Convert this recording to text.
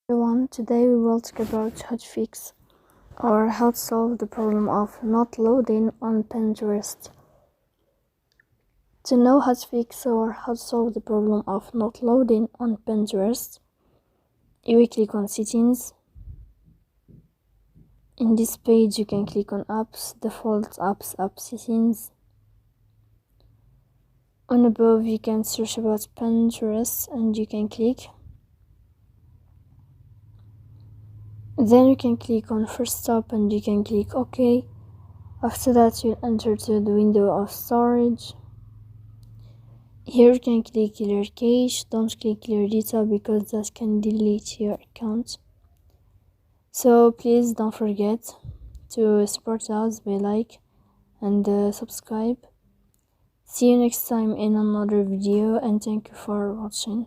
Everyone, today we will talk about how to fix or how to solve the problem of not loading on Pinterest. To know how to fix or how to solve the problem of not loading on Pinterest, you will click on Settings. In this page, you can click on Apps, Default Apps, App Settings. On above, you can search about Pinterest and you can click. Then you can click on First Stop and you can click OK. After that, you'll enter to the window of storage. Here you can click clear cache. Don't click clear data because that can delete your account. So please don't forget to support us by like and subscribe. See you next time in another video and thank you for watching.